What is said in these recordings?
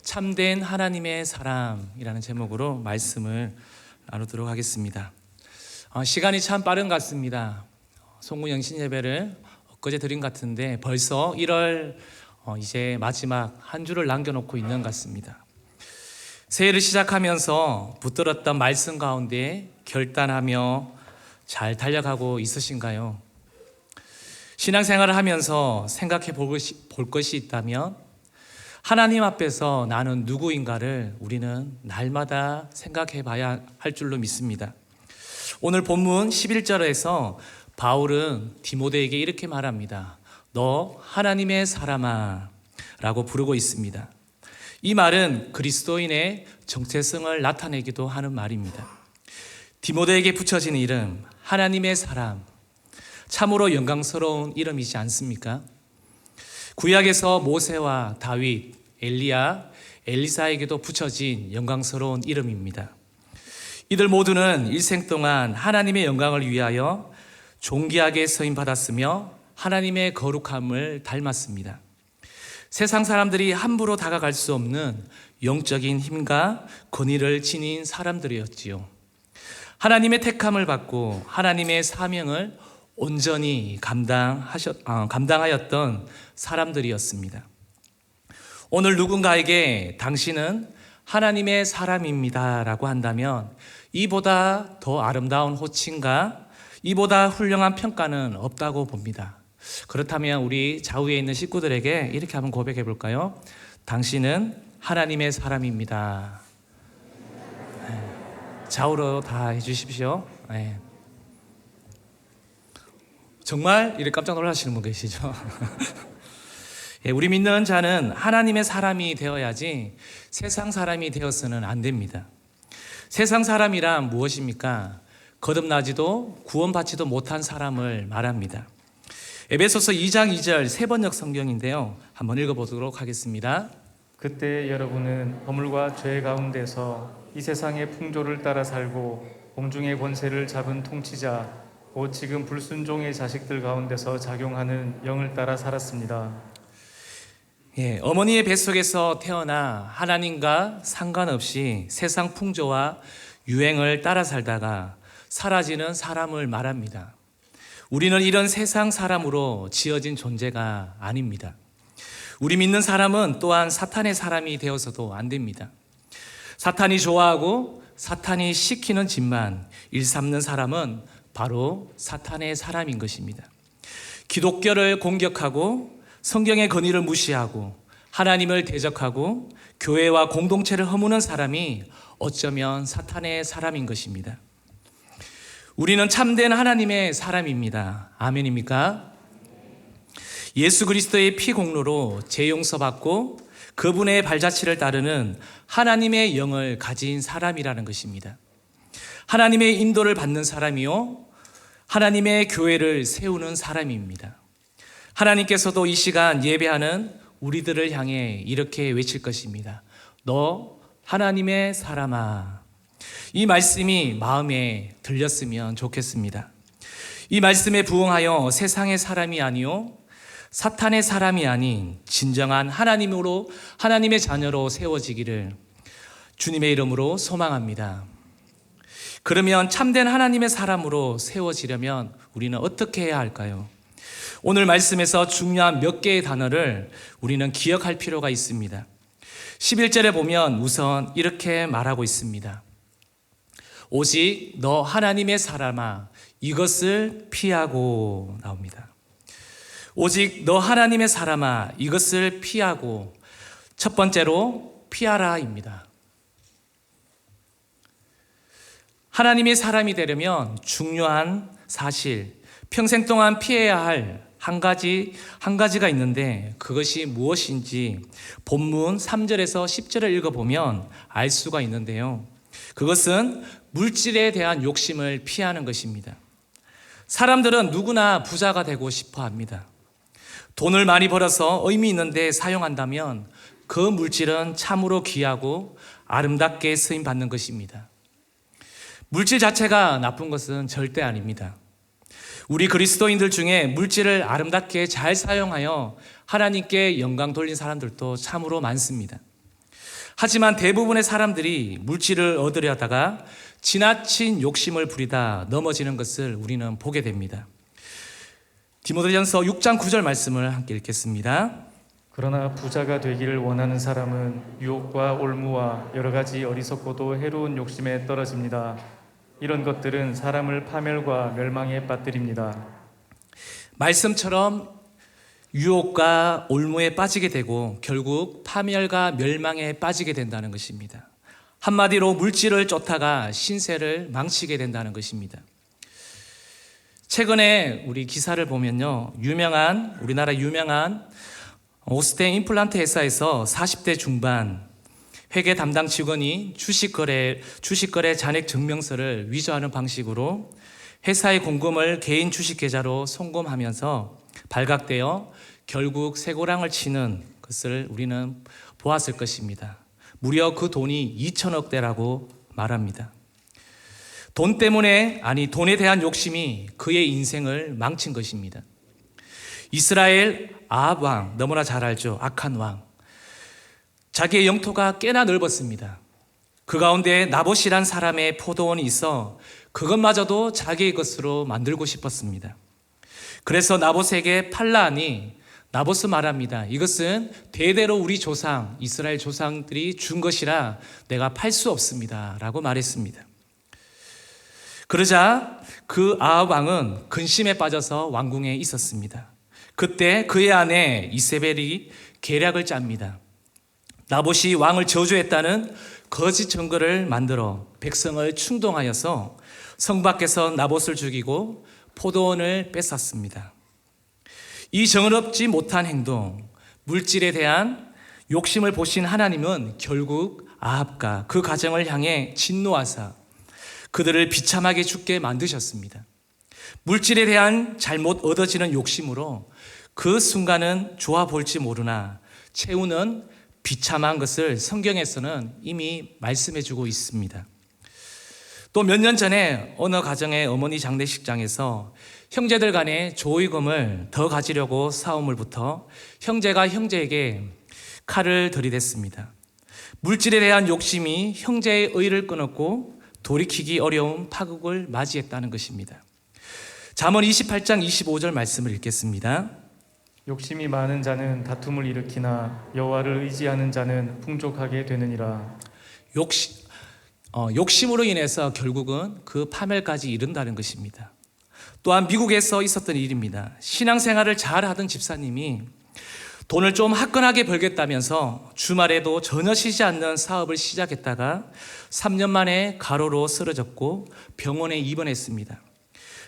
참된 하나님의 사람이라는 제목으로 말씀을 나누도록 하겠습니다. 시간이 참 빠른 것 같습니다. 송구영신 예배를 엊그제 드린 것 같은데 벌써 1월 이제 마지막 한 주를 남겨놓고 있는 것 같습니다. 새해를 시작하면서 붙들었던 말씀 가운데 결단하며 잘 달려가고 있으신가요? 신앙생활을 하면서 생각해 볼 것이 있다면 하나님 앞에서 나는 누구인가를 우리는 날마다 생각해 봐야 할 줄로 믿습니다. 오늘 본문 11절에서 바울은 디모데에게 이렇게 말합니다. 너 하나님의 사람아 라고 부르고 있습니다. 이 말은 그리스도인의 정체성을 나타내기도 하는 말입니다. 디모데에게 붙여진 이름 하나님의 사람, 참으로 영광스러운 이름이지 않습니까? 구약에서 모세와 다윗, 엘리야, 엘리사에게도 붙여진 영광스러운 이름입니다. 이들 모두는 일생 동안 하나님의 영광을 위하여 존귀하게 쓰임받았으며 하나님의 거룩함을 닮았습니다. 세상 사람들이 함부로 다가갈 수 없는 영적인 힘과 권위를 지닌 사람들이었지요. 하나님의 택함을 받고 하나님의 사명을 온전히 감당하였던 사람들이었습니다. 오늘 누군가에게 당신은 하나님의 사람입니다 라고 한다면 이보다 더 아름다운 호칭과 이보다 훌륭한 평가는 없다고 봅니다. 그렇다면 우리 좌우에 있는 식구들에게 이렇게 한번 고백해 볼까요? 당신은 하나님의 사람입니다. 좌우로 다 해주십시오. 정말 이렇게 깜짝 놀라시는 분 계시죠? 우리 믿는 자는 하나님의 사람이 되어야지 세상 사람이 되어서는 안 됩니다. 세상 사람이란 무엇입니까? 거듭나지도 구원받지도 못한 사람을 말합니다. 에베소서 2장 2절 세번역 성경인데요. 한번 읽어보도록 하겠습니다. 그때 여러분은 허물과 죄 가운데서 이 세상의 풍조를 따라 살고 공중의 권세를 잡은 통치자 곧 지금 불순종의 자식들 가운데서 작용하는 영을 따라 살았습니다. 어머니의 뱃속에서 태어나 하나님과 상관없이 세상 풍조와 유행을 따라 살다가 사라지는 사람을 말합니다. 우리는 이런 세상 사람으로 지어진 존재가 아닙니다. 우리 믿는 사람은 또한 사탄의 사람이 되어서도 안 됩니다. 사탄이 좋아하고 사탄이 시키는 짓만 일삼는 사람은 바로 사탄의 사람인 것입니다. 기독교를 공격하고 성경의 권위를 무시하고 하나님을 대적하고 교회와 공동체를 허무는 사람이 어쩌면 사탄의 사람인 것입니다. 우리는 참된 하나님의 사람입니다. 아멘입니까? 예수 그리스도의 피 공로로 죄 용서받고 그분의 발자취를 따르는 하나님의 영을 가진 사람이라는 것입니다. 하나님의 인도를 받는 사람이요 하나님의 교회를 세우는 사람입니다. 하나님께서도 이 시간 예배하는 우리들을 향해 이렇게 외칠 것입니다. 너 하나님의 사람아. 이 말씀이 마음에 들렸으면 좋겠습니다. 이 말씀에 부응하여 세상의 사람이 아니요 사탄의 사람이 아닌 진정한 하나님으로 하나님의 자녀로 세워지기를 주님의 이름으로 소망합니다. 그러면 참된 하나님의 사람으로 세워지려면 우리는 어떻게 해야 할까요? 오늘 말씀에서 중요한 몇 개의 단어를 우리는 기억할 필요가 있습니다. 11절에 보면 우선 이렇게 말하고 있습니다. 오직 너 하나님의 사람아 이것을 피하고 나옵니다. 오직 너 하나님의 사람아 이것을 피하고 첫 번째로 피하라입니다. 하나님의 사람이 되려면 중요한 사실, 평생 동안 피해야 할 한 가지가 있는데 그것이 무엇인지 본문 3절에서 10절을 읽어보면 알 수가 있는데요. 그것은 물질에 대한 욕심을 피하는 것입니다. 사람들은 누구나 부자가 되고 싶어 합니다. 돈을 많이 벌어서 의미 있는데 사용한다면 그 물질은 참으로 귀하고 아름답게 쓰임받는 것입니다. 물질 자체가 나쁜 것은 절대 아닙니다. 우리 그리스도인들 중에 물질을 아름답게 잘 사용하여 하나님께 영광 돌린 사람들도 참으로 많습니다. 하지만 대부분의 사람들이 물질을 얻으려다가 지나친 욕심을 부리다 넘어지는 것을 우리는 보게 됩니다. 디모데전서 6장 9절 말씀을 함께 읽겠습니다. 그러나 부자가 되기를 원하는 사람은 유혹과 올무와 여러 가지 어리석고도 해로운 욕심에 떨어집니다. 이런 것들은 사람을 파멸과 멸망에 빠뜨립니다. 말씀처럼 유혹과 올무에 빠지게 되고 결국 파멸과 멸망에 빠지게 된다는 것입니다. 한마디로 물질을 쫓다가 신세를 망치게 된다는 것입니다. 최근에 우리 기사를 보면요, 우리나라 유명한 오스템 임플란트 회사에서 40대 중반 회계 담당 직원이 주식거래 잔액 증명서를 위조하는 방식으로 회사의 공금을 개인 주식 계좌로 송금하면서 발각되어 결국 쇠고랑을 치는 것을 우리는 보았을 것입니다. 무려 그 돈이 2천억 대라고 말합니다. 돈에 대한 욕심이 그의 인생을 망친 것입니다. 이스라엘 아합 왕, 너무나 잘 알죠. 악한 왕. 자기의 영토가 꽤나 넓었습니다. 그 가운데 나봇이란 사람의 포도원이 있어 그것마저도 자기의 것으로 만들고 싶었습니다. 그래서 나봇에게 팔라하니 나봇은 말합니다. 이것은 대대로 우리 조상, 이스라엘 조상들이 준 것이라 내가 팔 수 없습니다. 라고 말했습니다. 그러자 그 아합 왕은 근심에 빠져서 왕궁에 있었습니다. 그때 그의 아내 이세벨이 계략을 짭니다. 나봇이 왕을 저주했다는 거짓 증거를 만들어 백성을 충동하여서 성 밖에서 나봇을 죽이고 포도원을 뺏었습니다. 이 정의롭지 못한 행동, 물질에 대한 욕심을 보신 하나님은 결국 아합과 그 가정을 향해 진노하사 그들을 비참하게 죽게 만드셨습니다. 물질에 대한 잘못 얻어지는 욕심으로 그 순간은 좋아 보일지 모르나 최후는 비참한 것을 성경에서는 이미 말씀해 주고 있습니다. 또 몇 년 전에 어느 가정의 어머니 장례식장에서 형제들 간에 조의금을 더 가지려고 싸움을부터 형제가 형제에게 칼을 들이댔습니다. 물질에 대한 욕심이 형제의 의를 끊었고 돌이키기 어려운 파국을 맞이했다는 것입니다. 잠언 28장 25절 말씀을 읽겠습니다. 욕심이 많은 자는 다툼을 일으키나 여호와를 의지하는 자는 풍족하게 되느니라. 욕심으로 인해서 결국은 그 파멸까지 이른다는 것입니다. 또한 미국에서 있었던 일입니다. 신앙생활을 잘하던 집사님이 돈을 좀 화끈하게 벌겠다면서 주말에도 전혀 쉬지 않는 사업을 시작했다가 3년 만에 가로로 쓰러졌고 병원에 입원했습니다.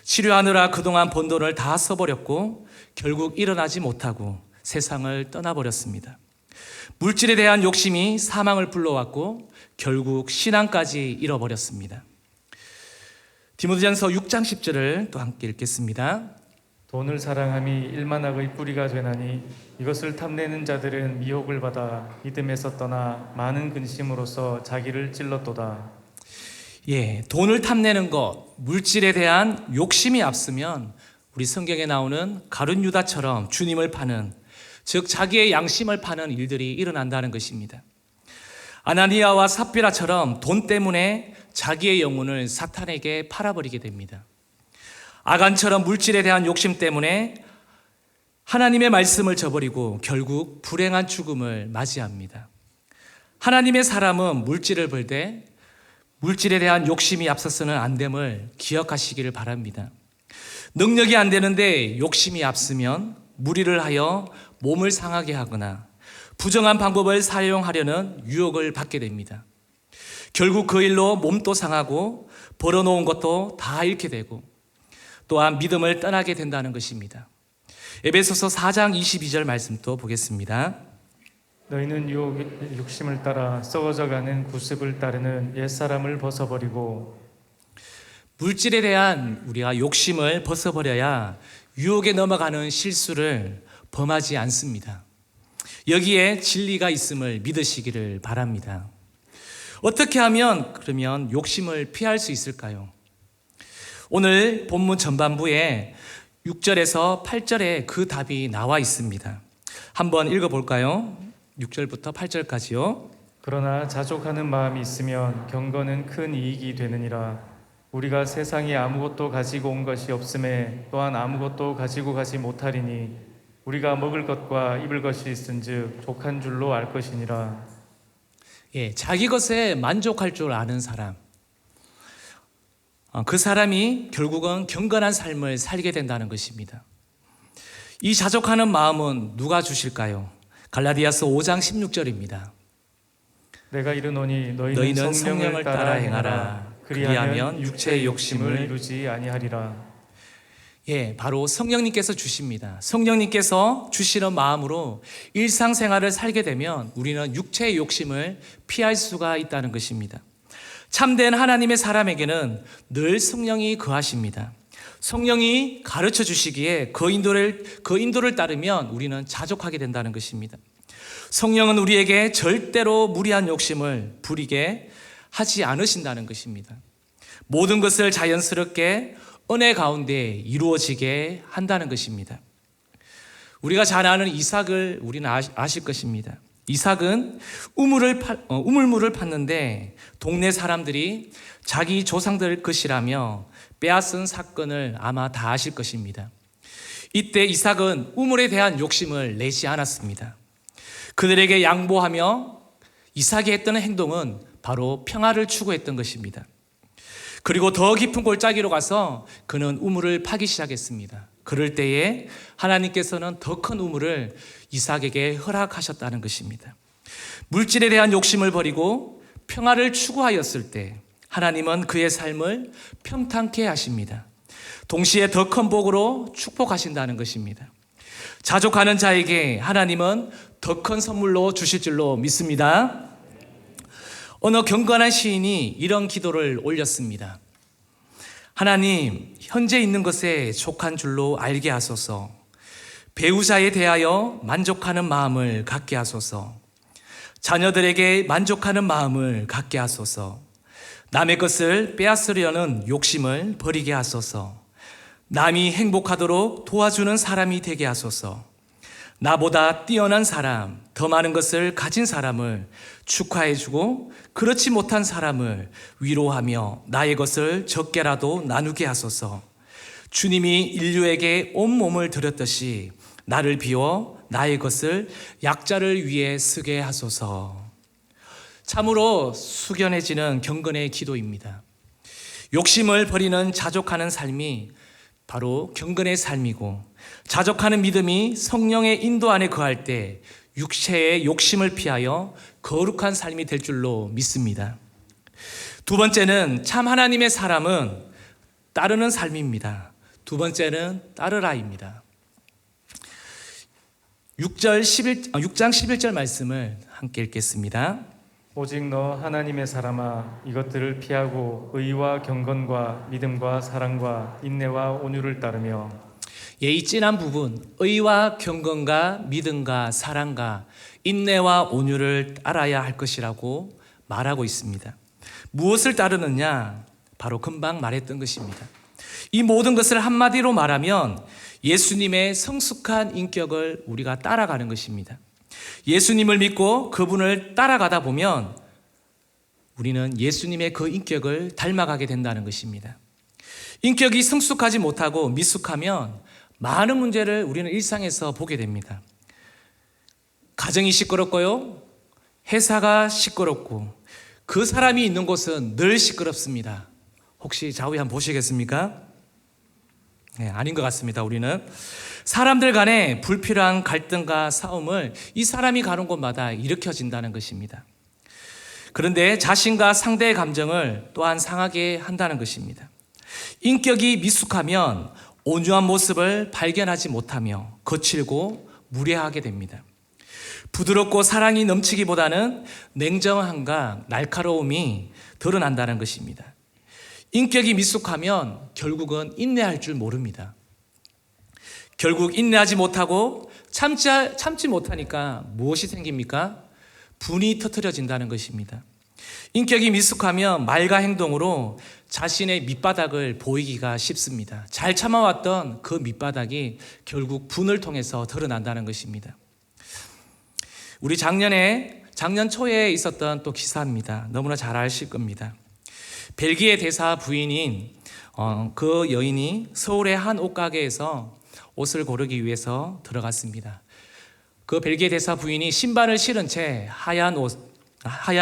치료하느라 그동안 번 돈을 다 써버렸고 결국 일어나지 못하고 세상을 떠나버렸습니다. 물질에 대한 욕심이 사망을 불러왔고 결국 신앙까지 잃어버렸습니다. 디모데전서 6장 10절을 또 함께 읽겠습니다. 돈을 사랑함이 일만악의 뿌리가 되나니 이것을 탐내는 자들은 미혹을 받아 믿음에서 떠나 많은 근심으로써 자기를 찔렀도다. 돈을 탐내는 것, 물질에 대한 욕심이 앞서면 우리 성경에 나오는 가룟 유다처럼 주님을 파는, 즉 자기의 양심을 파는 일들이 일어난다는 것입니다. 아나니아와 삽비라처럼 돈 때문에 자기의 영혼을 사탄에게 팔아버리게 됩니다. 아간처럼 물질에 대한 욕심 때문에 하나님의 말씀을 저버리고 결국 불행한 죽음을 맞이합니다. 하나님의 사람은 물질을 벌 때 물질에 대한 욕심이 앞서서는 안 됨을 기억하시기를 바랍니다. 능력이 안 되는데 욕심이 앞서면 무리를 하여 몸을 상하게 하거나 부정한 방법을 사용하려는 유혹을 받게 됩니다. 결국 그 일로 몸도 상하고 벌어놓은 것도 다 잃게 되고 또한 믿음을 떠나게 된다는 것입니다. 에베소서 4장 22절 말씀도 보겠습니다. 너희는 유혹의 욕심을 따라 썩어져가는 구습을 따르는 옛사람을 벗어버리고. 물질에 대한 우리가 욕심을 벗어버려야 유혹에 넘어가는 실수를 범하지 않습니다. 여기에 진리가 있음을 믿으시기를 바랍니다. 어떻게 하면 그러면 욕심을 피할 수 있을까요? 오늘 본문 전반부에 6절에서 8절에 그 답이 나와 있습니다. 한번 읽어볼까요? 6절부터 8절까지요. 그러나 자족하는 마음이 있으면 경건은 큰 이익이 되느니라. 우리가 세상에 아무것도 가지고 온 것이 없음에 또한 아무것도 가지고 가지 못하리니 우리가 먹을 것과 입을 것이 있은즉 족한 줄로 알 것이니라. 예, 자기 것에 만족할 줄 아는 사람, 그 사람이 결국은 경건한 삶을 살게 된다는 것입니다. 이 자족하는 마음은 누가 주실까요? 갈라디아서 5장 16절입니다. 내가 이르노니 너희는 성령을 따라 행하라. 그리하면 육체의 욕심을 이루지 아니하리라. 예, 바로 성령님께서 주십니다. 성령님께서 주시는 마음으로 일상생활을 살게 되면 우리는 육체의 욕심을 피할 수가 있다는 것입니다. 참된 하나님의 사람에게는 늘 성령이 거하십니다. 성령이 가르쳐 주시기에 그 인도를 따르면 우리는 자족하게 된다는 것입니다. 성령은 우리에게 절대로 무리한 욕심을 부리게 하지 않으신다는 것입니다. 모든 것을 자연스럽게 은혜 가운데 이루어지게 한다는 것입니다. 우리가 잘 아는 이삭을 우리는 아실 것입니다. 이삭은 우물물을 팠는데 동네 사람들이 자기 조상들 것이라며 빼앗은 사건을 아마 다 아실 것입니다. 이때 이삭은 우물에 대한 욕심을 내지 않았습니다. 그들에게 양보하며 이삭이 했던 행동은 바로 평화를 추구했던 것입니다. 그리고 더 깊은 골짜기로 가서 그는 우물을 파기 시작했습니다. 그럴 때에 하나님께서는 더 큰 우물을 이삭에게 허락하셨다는 것입니다. 물질에 대한 욕심을 버리고 평화를 추구하였을 때 하나님은 그의 삶을 평탄케 하십니다. 동시에 더 큰 복으로 축복하신다는 것입니다. 자족하는 자에게 하나님은 더 큰 선물로 주실 줄로 믿습니다. 어느 경건한 시인이 이런 기도를 올렸습니다. 하나님, 현재 있는 것에 족한 줄로 알게 하소서. 배우자에 대하여 만족하는 마음을 갖게 하소서. 자녀들에게 만족하는 마음을 갖게 하소서. 남의 것을 빼앗으려는 욕심을 버리게 하소서. 남이 행복하도록 도와주는 사람이 되게 하소서. 나보다 뛰어난 사람, 더 많은 것을 가진 사람을 축하해주고 그렇지 못한 사람을 위로하며 나의 것을 적게라도 나누게 하소서. 주님이 인류에게 온몸을 드렸듯이 나를 비워 나의 것을 약자를 위해 쓰게 하소서. 참으로 숙연해지는 경건의 기도입니다. 욕심을 버리는 자족하는 삶이 바로 경건의 삶이고, 자족하는 믿음이 성령의 인도 안에 거할 때 육체의 욕심을 피하여 거룩한 삶이 될 줄로 믿습니다. 두 번째는 참 하나님의 사람은 따르는 삶입니다. 두 번째는 따르라입니다. 6장 11절 말씀을 함께 읽겠습니다. 오직 너 하나님의 사람아, 이것들을 피하고 의와 경건과 믿음과 사랑과 인내와 온유를 따르며. 예, 이 진한 부분, 의와 경건과 믿음과 사랑과 인내와 온유를 따라야 할 것이라고 말하고 있습니다. 무엇을 따르느냐? 바로 금방 말했던 것입니다. 이 모든 것을 한마디로 말하면 예수님의 성숙한 인격을 우리가 따라가는 것입니다. 예수님을 믿고 그분을 따라가다 보면 우리는 예수님의 그 인격을 닮아가게 된다는 것입니다. 인격이 성숙하지 못하고 미숙하면 많은 문제를 우리는 일상에서 보게 됩니다. 가정이 시끄럽고요, 회사가 시끄럽고, 그 사람이 있는 곳은 늘 시끄럽습니다. 혹시 좌우에 한번 보시겠습니까? 네, 아닌 것 같습니다. 우리는 사람들 간에 불필요한 갈등과 싸움을 이 사람이 가는 곳마다 일으켜진다는 것입니다. 그런데 자신과 상대의 감정을 또한 상하게 한다는 것입니다. 인격이 미숙하면 온유한 모습을 발견하지 못하며 거칠고 무례하게 됩니다. 부드럽고 사랑이 넘치기보다는 냉정함과 날카로움이 드러난다는 것입니다. 인격이 미숙하면 결국은 인내할 줄 모릅니다. 결국 인내하지 못하고 참지 못하니까 무엇이 생깁니까? 분이 터뜨려진다는 것입니다. 인격이 미숙하면 말과 행동으로 자신의 밑바닥을 보이기가 쉽습니다. 잘 참아왔던 그 밑바닥이 결국 분을 통해서 드러난다는 것입니다. 우리 작년에 작년 초에 있었던 또 기사입니다. 너무나 잘 아실 겁니다. 벨기에 대사 부인인 그 여인이 서울의 한 옷가게에서 옷을 고르기 위해서 들어갔습니다. 그 벨기에 대사 부인이 신발을 신은 채 하얀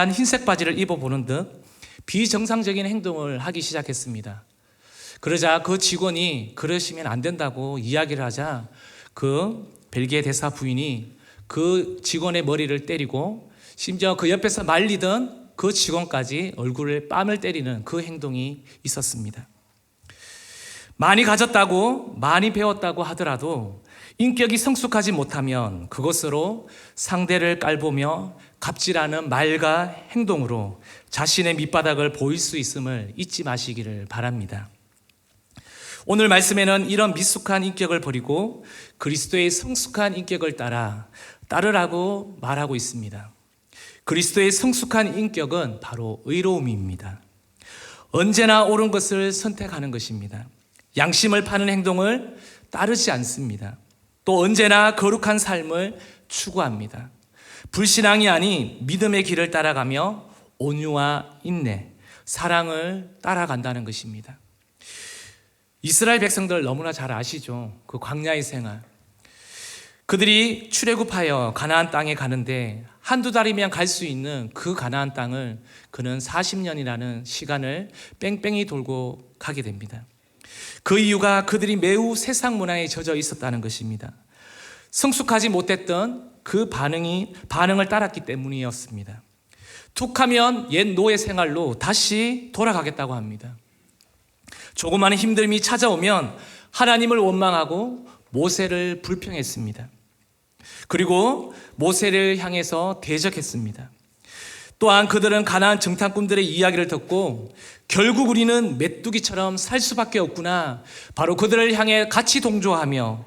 흰색 바지를 입어보는 듯 비정상적인 행동을 하기 시작했습니다. 그러자 그 직원이 그러시면 안 된다고 이야기를 하자 그 벨기에 대사 부인이 그 직원의 머리를 때리고 심지어 그 옆에서 말리던 그 직원까지 얼굴에 뺨을 때리는 그 행동이 있었습니다. 많이 가졌다고 많이 배웠다고 하더라도 인격이 성숙하지 못하면 그것으로 상대를 깔보며 갑질하는 말과 행동으로 자신의 밑바닥을 보일 수 있음을 잊지 마시기를 바랍니다. 오늘 말씀에는 이런 미숙한 인격을 버리고 그리스도의 성숙한 인격을 따르라고 말하고 있습니다. 그리스도의 성숙한 인격은 바로 의로움입니다. 언제나 옳은 것을 선택하는 것입니다. 양심을 파는 행동을 따르지 않습니다. 또 언제나 거룩한 삶을 추구합니다. 불신앙이 아닌 믿음의 길을 따라가며 온유와 인내, 사랑을 따라간다는 것입니다. 이스라엘 백성들 너무나 잘 아시죠? 그 광야의 생활. 그들이 출애굽하여 가나안 땅에 가는데 한두 달이면 갈 수 있는 그 가나안 땅을 그는 40년이라는 시간을 뺑뺑이 돌고 가게 됩니다. 그 이유가 그들이 매우 세상 문화에 젖어 있었다는 것입니다. 성숙하지 못했던 그 반응을 따랐기 때문이었습니다. 툭하면 옛 노예 생활로 다시 돌아가겠다고 합니다. 조그마한 힘듦이 찾아오면 하나님을 원망하고 모세를 불평했습니다. 그리고 모세를 향해서 대적했습니다. 또한 그들은 가나안 정탐꾼들의 이야기를 듣고 결국 우리는 메뚜기처럼 살 수밖에 없구나, 바로 그들을 향해 같이 동조하며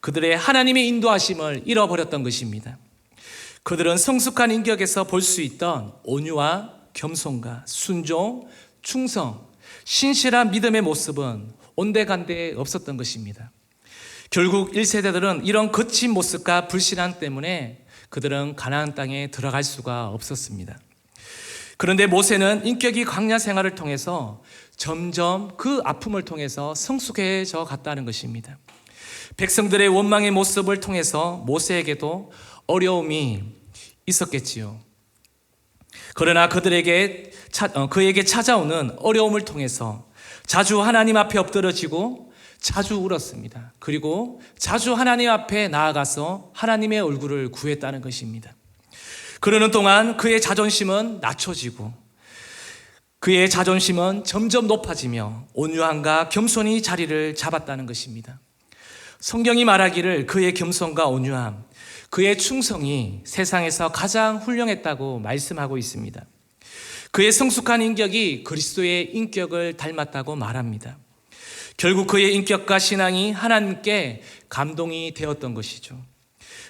그들의 하나님의 인도하심을 잃어버렸던 것입니다. 그들은 성숙한 인격에서 볼 수 있던 온유와 겸손과 순종, 충성, 신실한 믿음의 모습은 온데간데 없었던 것입니다. 결국 1세대들은 이런 거친 모습과 불신앙 때문에 그들은 가나안 땅에 들어갈 수가 없었습니다. 그런데 모세는 인격이 광야 생활을 통해서 점점 그 아픔을 통해서 성숙해져 갔다는 것입니다. 백성들의 원망의 모습을 통해서 모세에게도 어려움이 있었겠지요. 그러나 그에게 찾아오는 어려움을 통해서 자주 하나님 앞에 엎드러지고 자주 울었습니다. 그리고 자주 하나님 앞에 나아가서 하나님의 얼굴을 구했다는 것입니다. 그러는 동안 그의 자존심은 낮춰지고 그의 자존심은 점점 높아지며 온유함과 겸손이 자리를 잡았다는 것입니다. 성경이 말하기를 그의 겸손과 온유함, 그의 충성이 세상에서 가장 훌륭했다고 말씀하고 있습니다. 그의 성숙한 인격이 그리스도의 인격을 닮았다고 말합니다. 결국 그의 인격과 신앙이 하나님께 감동이 되었던 것이죠.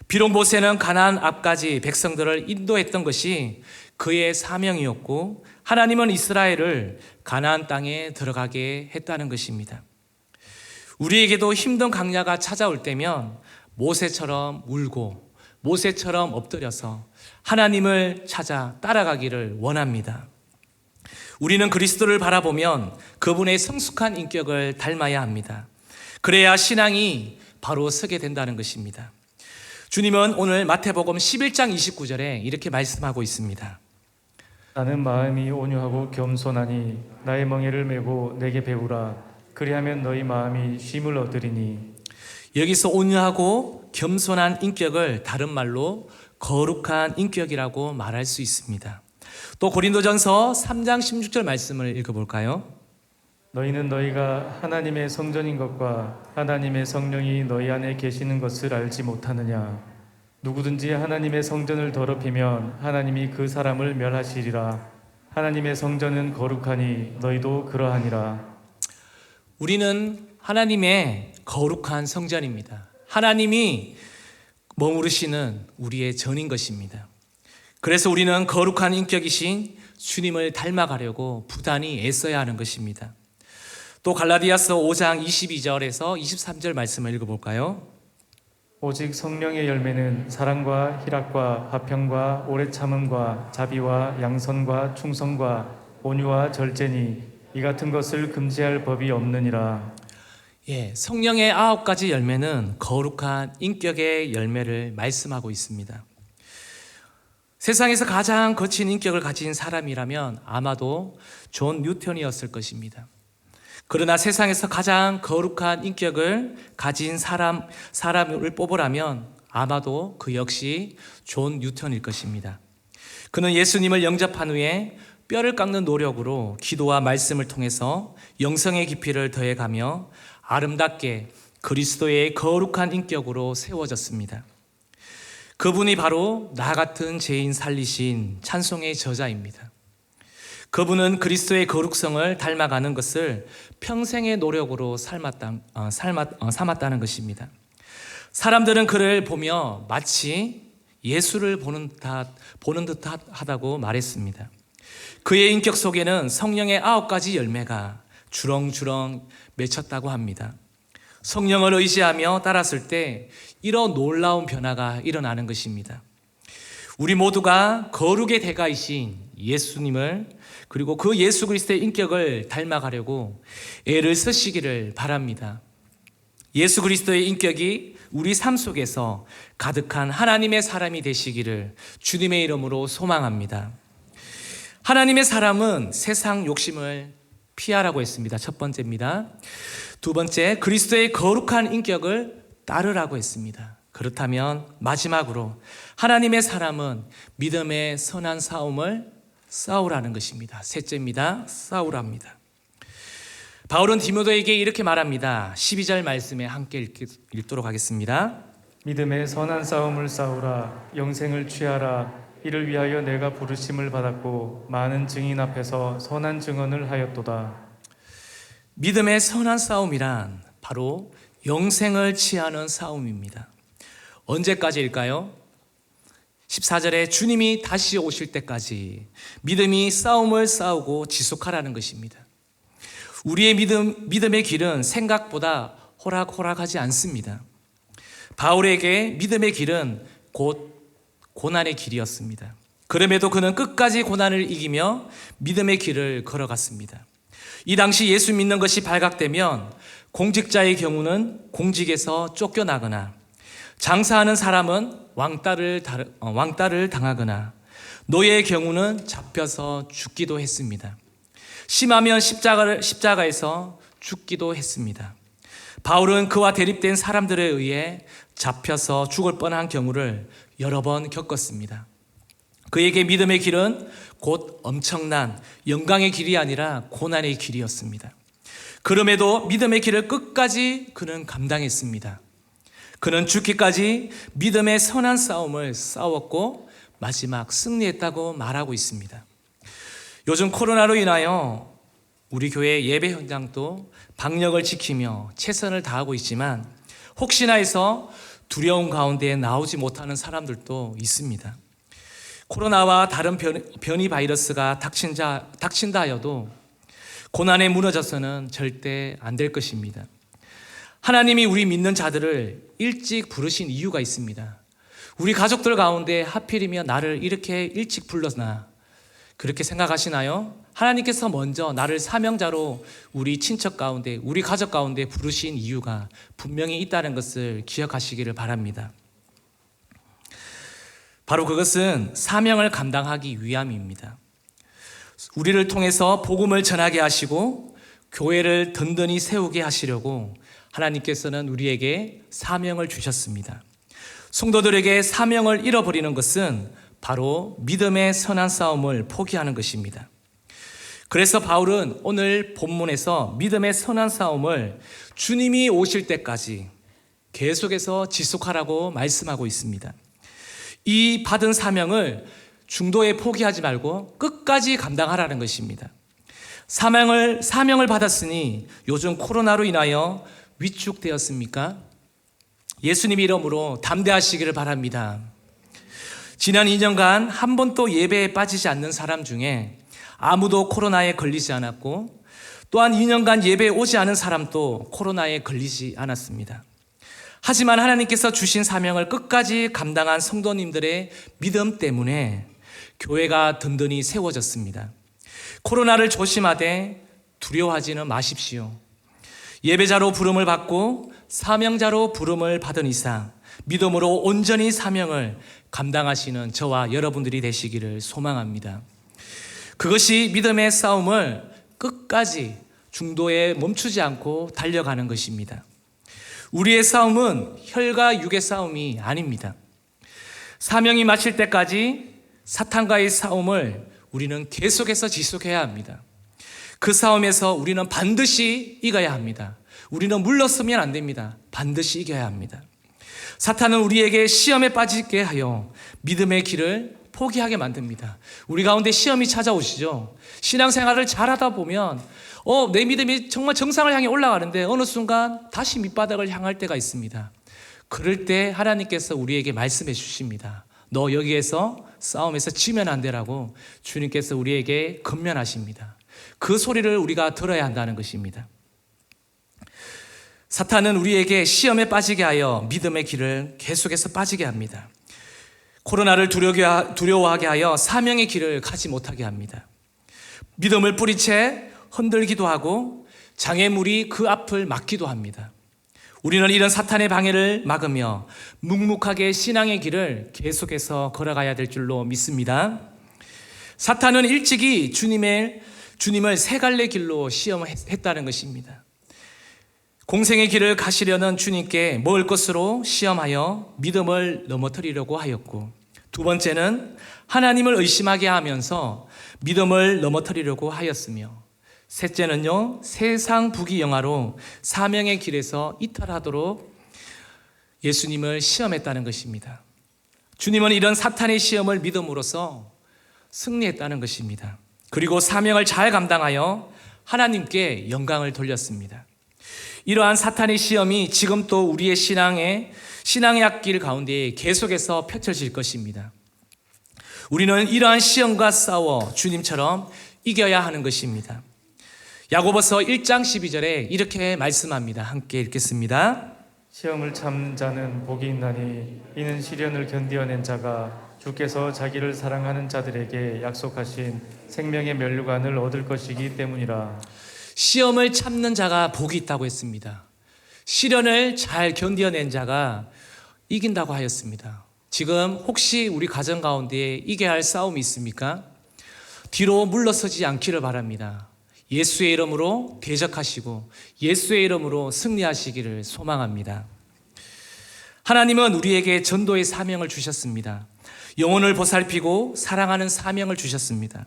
비록 모세는 가나안 앞까지 백성들을 인도했던 것이 그의 사명이었고 하나님은 이스라엘을 가나안 땅에 들어가게 했다는 것입니다. 우리에게도 힘든 강야가 찾아올 때면 모세처럼 울고 모세처럼 엎드려서 하나님을 찾아 따라가기를 원합니다. 우리는 그리스도를 바라보면 그분의 성숙한 인격을 닮아야 합니다. 그래야 신앙이 바로 서게 된다는 것입니다. 주님은 오늘 마태복음 11장 29절에 이렇게 말씀하고 있습니다. 나는 마음이 온유하고 겸손하니 나의 멍에를 메고 내게 배우라. 그리하면 너희 마음이 쉼을 얻으리니. 여기서 온유하고 겸손한 인격을 다른 말로 거룩한 인격이라고 말할 수 있습니다. 또 고린도전서 3장 16절 말씀을 읽어볼까요? 너희는 너희가 하나님의 성전인 것과 하나님의 성령이 너희 안에 계시는 것을 알지 못하느냐. 누구든지 하나님의 성전을 더럽히면 하나님이 그 사람을 멸하시리라. 하나님의 성전은 거룩하니 너희도 그러하니라. 우리는 하나님의 거룩한 성전입니다. 하나님이 머무르시는 우리의 전인 것입니다. 그래서 우리는 거룩한 인격이신 주님을 닮아가려고 부단히 애써야 하는 것입니다. 또 갈라디아서 5장 22절에서 23절 말씀을 읽어볼까요? 오직 성령의 열매는 사랑과 희락과 화평과 오래 참음과 자비와 양선과 충성과 온유와 절제니 이 같은 것을 금지할 법이 없느니라. 성령의 9가지 열매는 거룩한 인격의 열매를 말씀하고 있습니다. 세상에서 가장 거친 인격을 가진 사람이라면 아마도 존 뉴턴이었을 것입니다. 그러나 세상에서 가장 거룩한 인격을 가진 사람을 뽑으라면 아마도 그 역시 존 뉴턴일 것입니다. 그는 예수님을 영접한 후에 뼈를 깎는 노력으로 기도와 말씀을 통해서 영성의 깊이를 더해가며 아름답게 그리스도의 거룩한 인격으로 세워졌습니다. 그분이 바로 나 같은 죄인 살리신 찬송의 저자입니다. 그분은 그리스도의 거룩성을 닮아가는 것을 평생의 노력으로 삼았다는 것입니다. 사람들은 그를 보며 마치 예수를 보는 듯 하다고 말했습니다. 그의 인격 속에는 성령의 9가지 열매가 주렁주렁 맺혔다고 합니다. 성령을 의지하며 따랐을 때 이런 놀라운 변화가 일어나는 것입니다. 우리 모두가 거룩의 대가이신 예수님을 그리고 그 예수 그리스도의 인격을 닮아가려고 애를 쓰시기를 바랍니다. 예수 그리스도의 인격이 우리 삶 속에서 가득한 하나님의 사람이 되시기를 주님의 이름으로 소망합니다. 하나님의 사람은 세상 욕심을 피하라고 했습니다. 첫 번째입니다. 두 번째, 그리스도의 거룩한 인격을 따르라고 했습니다. 그렇다면 마지막으로 하나님의 사람은 믿음의 선한 싸움을 싸우라는 것입니다. 셋째입니다. 싸우랍니다. 바울은 디모데에게 이렇게 말합니다. 12절 말씀에 함께 읽도록 하겠습니다. 믿음의 선한 싸움을 싸우라. 영생을 취하라. 이를 위하여 내가 부르심을 받았고 많은 증인 앞에서 선한 증언을 하였도다. 믿음의 선한 싸움이란 바로 영생을 취하는 싸움입니다. 언제까지일까요? 14절에 주님이 다시 오실 때까지 믿음이 싸움을 싸우고 지속하라는 것입니다. 우리의 믿음의 길은 생각보다 호락호락하지 않습니다. 바울에게 믿음의 길은 곧 고난의 길이었습니다. 그럼에도 그는 끝까지 고난을 이기며 믿음의 길을 걸어갔습니다. 이 당시 예수 믿는 것이 발각되면 공직자의 경우는 공직에서 쫓겨나거나 장사하는 사람은 왕따를 당하거나 노예의 경우는 잡혀서 죽기도 했습니다. 심하면 십자가에서 죽기도 했습니다. 바울은 그와 대립된 사람들에 의해 잡혀서 죽을 뻔한 경우를 여러 번 겪었습니다. 그에게 믿음의 길은 곧 엄청난 영광의 길이 아니라 고난의 길이었습니다. 그럼에도 믿음의 길을 끝까지 그는 감당했습니다. 그는 죽기까지 믿음의 선한 싸움을 싸웠고 마지막 승리했다고 말하고 있습니다. 요즘 코로나로 인하여 우리 교회 예배 현장도 방역을 지키며 최선을 다하고 있지만 혹시나 해서 두려움 가운데 나오지 못하는 사람들도 있습니다. 코로나와 다른 변이 바이러스가 닥친다 하여도 고난에 무너져서는 절대 안 될 것입니다. 하나님이 우리 믿는 자들을 일찍 부르신 이유가 있습니다. 우리 가족들 가운데 하필이면 나를 이렇게 일찍 불렀나 그렇게 생각하시나요? 하나님께서 먼저 나를 사명자로 우리 친척 가운데 우리 가족 가운데 부르신 이유가 분명히 있다는 것을 기억하시기를 바랍니다. 바로 그것은 사명을 감당하기 위함입니다. 우리를 통해서 복음을 전하게 하시고 교회를 든든히 세우게 하시려고 하나님께서는 우리에게 사명을 주셨습니다. 성도들에게 사명을 잃어버리는 것은 바로 믿음의 선한 싸움을 포기하는 것입니다. 그래서 바울은 오늘 본문에서 믿음의 선한 싸움을 주님이 오실 때까지 계속해서 지속하라고 말씀하고 있습니다. 이 받은 사명을 중도에 포기하지 말고 끝까지 감당하라는 것입니다. 사명을 받았으니 요즘 코로나로 인하여 위축되었습니까? 예수님 이름으로 담대하시기를 바랍니다. 지난 2년간 한 번도 예배에 빠지지 않는 사람 중에 아무도 코로나에 걸리지 않았고 또한 2년간 예배에 오지 않은 사람도 코로나에 걸리지 않았습니다. 하지만 하나님께서 주신 사명을 끝까지 감당한 성도님들의 믿음 때문에 교회가 든든히 세워졌습니다. 코로나를 조심하되 두려워하지는 마십시오. 예배자로 부름을 받고 사명자로 부름을 받은 이상 믿음으로 온전히 사명을 감당하시는 저와 여러분들이 되시기를 소망합니다. 그것이 믿음의 싸움을 끝까지 중도에 멈추지 않고 달려가는 것입니다. 우리의 싸움은 혈과 육의 싸움이 아닙니다. 사명이 마칠 때까지 사탄과의 싸움을 우리는 계속해서 지속해야 합니다. 그 싸움에서 우리는 반드시 이겨야 합니다. 우리는 물러서면 안 됩니다. 반드시 이겨야 합니다. 사탄은 우리에게 시험에 빠지게 하여 믿음의 길을 포기하게 만듭니다. 우리 가운데 시험이 찾아오시죠. 신앙생활을 잘하다 보면 내 믿음이 정말 정상을 향해 올라가는데 어느 순간 다시 밑바닥을 향할 때가 있습니다. 그럴 때 하나님께서 우리에게 말씀해 주십니다. 너 여기에서 싸움에서 지면 안 되라고 주님께서 우리에게 권면하십니다. 그 소리를 우리가 들어야 한다는 것입니다. 사탄은 우리에게 시험에 빠지게 하여 믿음의 길을 계속해서 빠지게 합니다. 코로나를 두려워하게 하여 사명의 길을 가지 못하게 합니다. 믿음을 뿌리채 흔들기도 하고 장애물이 그 앞을 막기도 합니다. 우리는 이런 사탄의 방해를 막으며 묵묵하게 신앙의 길을 계속해서 걸어가야 될 줄로 믿습니다. 사탄은 일찍이 주님을 세 갈래 길로 시험했다는 것입니다. 공생의 길을 가시려는 주님께 먹을 것으로 시험하여 믿음을 넘어뜨리려고 하였고, 두 번째는 하나님을 의심하게 하면서 믿음을 넘어뜨리려고 하였으며, 셋째는요, 세상 부귀영화로 사명의 길에서 이탈하도록 예수님을 시험했다는 것입니다. 주님은 이런 사탄의 시험을 믿음으로써 승리했다는 것입니다. 그리고 사명을 잘 감당하여 하나님께 영광을 돌렸습니다. 이러한 사탄의 시험이 지금 또 우리의 신앙의 앞길 가운데 계속해서 펼쳐질 것입니다. 우리는 이러한 시험과 싸워 주님처럼 이겨야 하는 것입니다. 야고보서 1장 12절에 이렇게 말씀합니다. 함께 읽겠습니다. 시험을 참는 자는 복이 있나니 이는 시련을 견디어낸 자가 주께서 자기를 사랑하는 자들에게 약속하신 생명의 면류관을 얻을 것이기 때문이라. 시험을 참는 자가 복이 있다고 했습니다. 시련을 잘 견뎌낸 자가 이긴다고 하였습니다. 지금 혹시 우리 가정 가운데 이겨야 할 싸움이 있습니까? 뒤로 물러서지 않기를 바랍니다. 예수의 이름으로 대적하시고 예수의 이름으로 승리하시기를 소망합니다. 하나님은 우리에게 전도의 사명을 주셨습니다. 영혼을 보살피고 사랑하는 사명을 주셨습니다.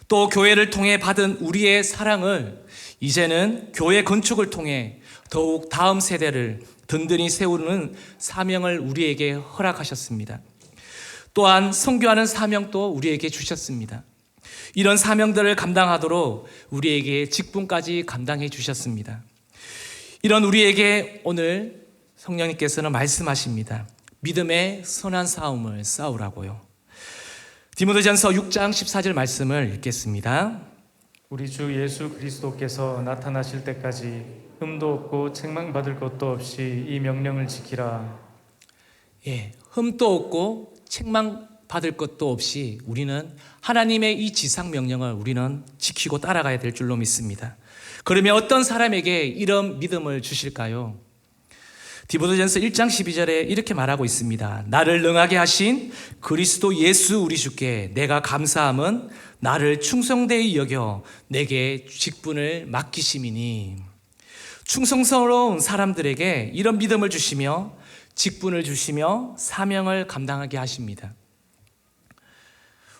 또 교회를 통해 받은 우리의 사랑을 이제는 교회 건축을 통해 더욱 다음 세대를 든든히 세우는 사명을 우리에게 허락하셨습니다. 또한 선교하는 사명도 우리에게 주셨습니다. 이런 사명들을 감당하도록 우리에게 직분까지 감당해 주셨습니다. 이런 우리에게 오늘 성령님께서는 말씀하십니다. 믿음의 선한 싸움을 싸우라고요. 디모데전서 6장 14절 말씀을 읽겠습니다. 우리 주 예수 그리스도께서 나타나실 때까지 흠도 없고 책망받을 것도 없이 이 명령을 지키라. 흠도 없고 책망받을 것도 없이 우리는 하나님의 이 지상 명령을 우리는 지키고 따라가야 될 줄로 믿습니다. 그러면 어떤 사람에게 이런 믿음을 주실까요? 디모데전서 1장 12절에 이렇게 말하고 있습니다. 나를 능하게 하신 그리스도 예수 우리 주께 내가 감사함은 나를 충성되이 여겨 내게 직분을 맡기심이니. 충성스러운 사람들에게 이런 믿음을 주시며 직분을 주시며 사명을 감당하게 하십니다.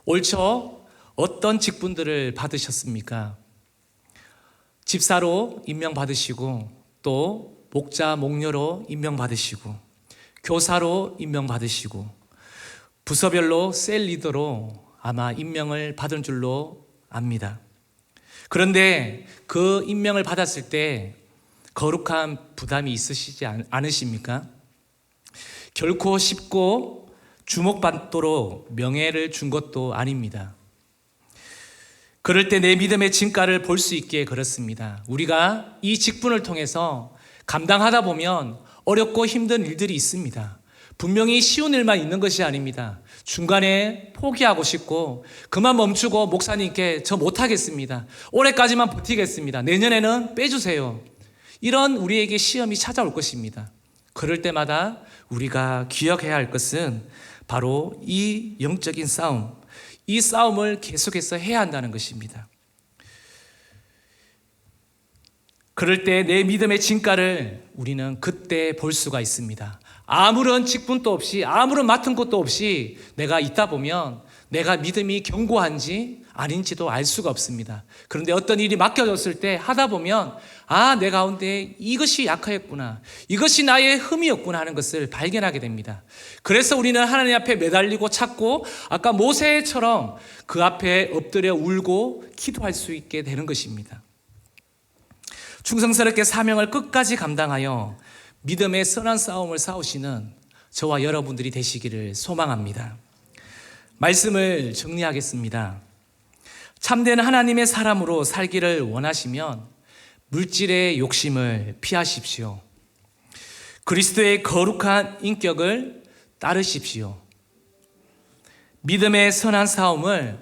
올 초 어떤 직분들을 받으셨습니까? 집사로 임명받으시고 또 목자, 목녀로 임명받으시고 교사로 임명받으시고 부서별로 셀 리더로 아마 임명을 받은 줄로 압니다. 그런데 그 임명을 받았을 때 거룩한 부담이 있으시지 않으십니까? 결코 쉽고 주목받도록 명예를 준 것도 아닙니다. 그럴 때 내 믿음의 진가를 볼 수 있게 그렇습니다. 우리가 이 직분을 통해서 감당하다 보면 어렵고 힘든 일들이 있습니다. 분명히 쉬운 일만 있는 것이 아닙니다. 중간에 포기하고 싶고 그만 멈추고 목사님께 저 못하겠습니다. 올해까지만 버티겠습니다. 내년에는 빼주세요. 이런 우리에게 시험이 찾아올 것입니다. 그럴 때마다 우리가 기억해야 할 것은 바로 이 영적인 싸움, 이 싸움을 계속해서 해야 한다는 것입니다. 그럴 때 내 믿음의 진가를 우리는 그때 볼 수가 있습니다. 아무런 직분도 없이 아무런 맡은 것도 없이 내가 있다 보면 내가 믿음이 견고한지 아닌지도 알 수가 없습니다. 그런데 어떤 일이 맡겨졌을 때 하다 보면 내 가운데 이것이 약하였구나, 이것이 나의 흠이었구나 하는 것을 발견하게 됩니다. 그래서 우리는 하나님 앞에 매달리고 찾고 아까 모세처럼 그 앞에 엎드려 울고 기도할 수 있게 되는 것입니다. 충성스럽게 사명을 끝까지 감당하여 믿음의 선한 싸움을 싸우시는 저와 여러분들이 되시기를 소망합니다. 말씀을 정리하겠습니다. 참된 하나님의 사람으로 살기를 원하시면 물질의 욕심을 피하십시오. 그리스도의 거룩한 인격을 따르십시오. 믿음의 선한 싸움을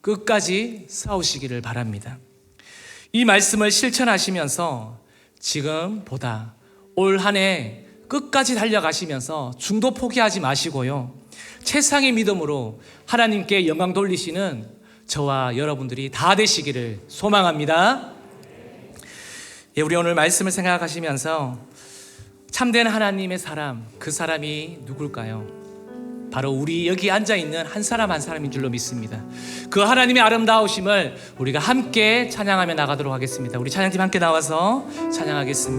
끝까지 싸우시기를 바랍니다. 이 말씀을 실천하시면서 지금보다 올 한 해 끝까지 달려가시면서 중도 포기하지 마시고요. 최상의 믿음으로 하나님께 영광 돌리시는 저와 여러분들이 다 되시기를 소망합니다. 우리 오늘 말씀을 생각하시면서 참된 하나님의 사람, 그 사람이 누굴까요? 바로 우리 여기 앉아있는 한 사람 한 사람인 줄로 믿습니다. 그 하나님의 아름다우심을 우리가 함께 찬양하며 나가도록 하겠습니다. 우리 찬양팀 함께 나와서 찬양하겠습니다.